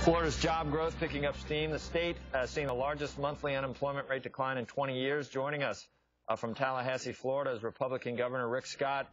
Florida's job growth picking up steam. The state seeing the largest monthly unemployment rate decline in 20 years. Joining us from Tallahassee, Florida, is Republican Governor Rick Scott.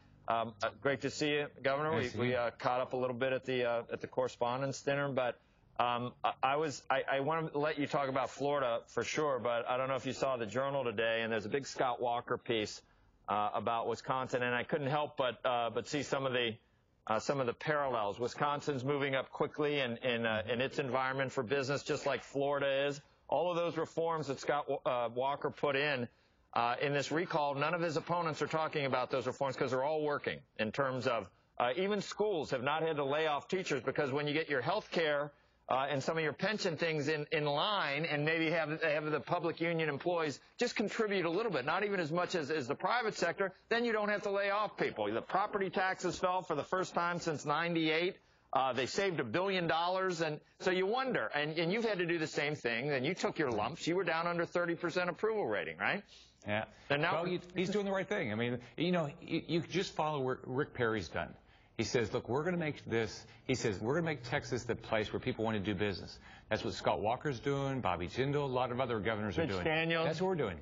Great to see you, Governor. We caught up a little bit at the Correspondents' Dinner, but I want to let you talk about Florida for sure, but I don't know if you saw the Journal today, and there's a big Scott Walker piece about Wisconsin, and I couldn't help but see some of the parallels. Wisconsin's moving up quickly in its environment for business, just like Florida is. All of those reforms that Scott Walker put in this recall, none of his opponents are talking about those reforms because they're all working in terms of even schools have not had to lay off teachers, because when you get your health care and some of your pension things in line, and maybe have the public union employees just contribute a little bit, not even as much as the private sector, then you don't have to lay off people. The property taxes fell for the first time since '98. They saved $1 billion, and so you wonder, and you've had to do the same thing, and you took your lumps. You were down under 30% approval rating, right? Yeah. And now he's doing the right thing. I mean, you just follow what Rick Perry's done. He says, look, we're going to make this, he says, we're going to make Texas the place where people want to do business. That's what Scott Walker's doing, Bobby Jindal, a lot of other governors are doing. Mitch Daniels. That's what we're doing.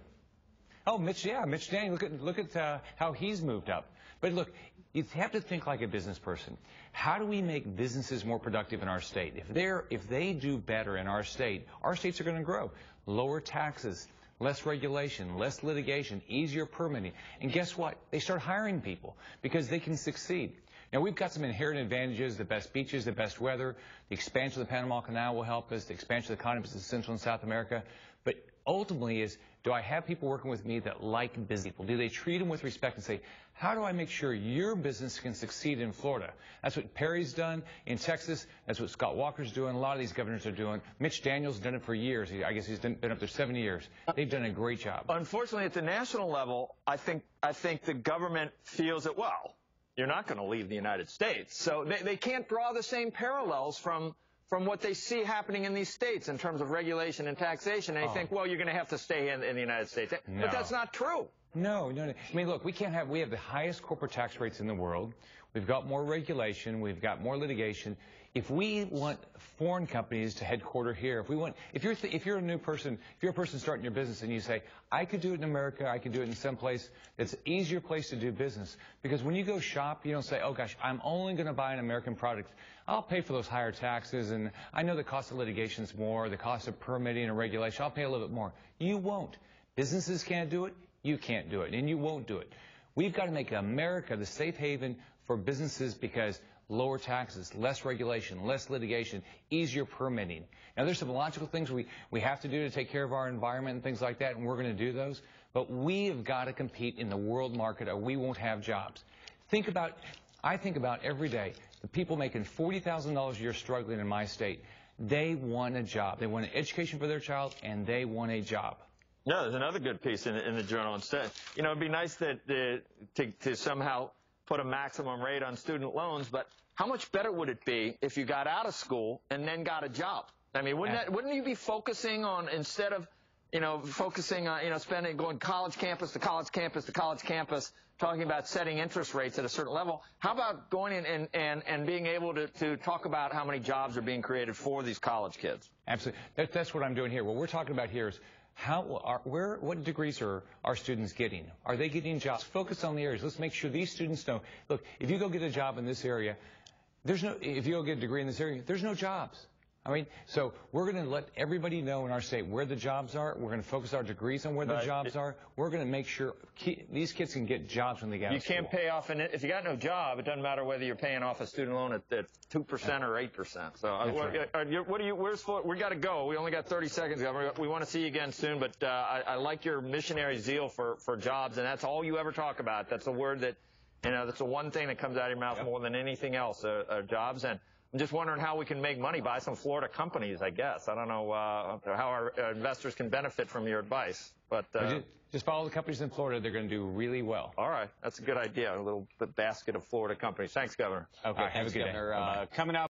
Oh, Mitch Daniels, look at how he's moved up. But look, you have to think like a business person. How do we make businesses more productive in our state? If they do better in our states are going to grow. Lower taxes, less regulation, less litigation, easier permitting. And guess what? They start hiring people because they can succeed. Now, we've got some inherent advantages, the best beaches, the best weather. The expansion of the Panama Canal will help us. The expansion of the economies of Central and South America. But ultimately do I have people working with me that like busy people? Do they treat them with respect and say, how do I make sure your business can succeed in Florida? That's what Perry's done in Texas. That's what Scott Walker's doing. A lot of these governors are doing. Mitch Daniels has done it for years. I guess he's been up there 7 years. They've done a great job. Unfortunately, at the national level, I think the government feels that, well, you're not going to leave the United States. So they can't draw the same parallels from what they see happening in these states in terms of regulation and taxation. And they think, well, you're going to have to stay in the United States. No. But that's not true. No. I mean, look, we have the highest corporate tax rates in the world. We've got more regulation. We've got more litigation. If we want foreign companies to headquarter here, if you're a new person, if you're a person starting your business and you say, I could do it in America, I could do it in some place, it's an easier place to do business. Because when you go shop, you don't say, oh gosh, I'm only going to buy an American product. I'll pay for those higher taxes, and I know the cost of litigation is more, the cost of permitting and regulation, I'll pay a little bit more. You won't. Businesses can't do it, you can't do it, and you won't do it. We've got to make America the safe haven for businesses, because lower taxes, less regulation, less litigation, easier permitting. Now, there's some logical things we have to do to take care of our environment and things like that, and we're going to do those. But we have got to compete in the world market, or we won't have jobs. I think about every day, the people making $40,000 a year struggling in my state, they want a job. They want an education for their child, and they want a job. No, there's another good piece in the Journal instead. You know, it'd be nice to somehow put a maximum rate on student loans, but how much better would it be if you got out of school and then got a job? I mean, wouldn't you be focusing on, instead of, focusing on, going college campus to college campus to college campus, talking about setting interest rates at a certain level, how about going in and being able to talk about how many jobs are being created for these college kids? Absolutely. That's what I'm doing here. What we're talking about here is what degrees are our students getting? Are they getting jobs? Focus on the areas. Let's make sure these students know, look, if you go get a job in this area, if you go get a degree in this area, there's no jobs. I mean, so we're going to let everybody know in our state where the jobs are. We're going to focus our degrees on where the jobs are. We're going to make sure these kids can get jobs when they get out of school. You can't pay off, if you got no job, it doesn't matter whether you're paying off a student loan at 2% or 8%. So we got to go. We only got 30 seconds. We want to see you again soon, but I like your missionary zeal for jobs, and that's all you ever talk about. That's a word that, that's the one thing that comes out of your mouth more than anything else, jobs. And I'm just wondering how we can make money, buy some Florida companies, I guess. I don't know how our investors can benefit from your advice. But just follow the companies in Florida. They're going to do really well. All right. That's a good idea, a little basket of Florida companies. Thanks, Governor. Okay. Have a good day. Coming up.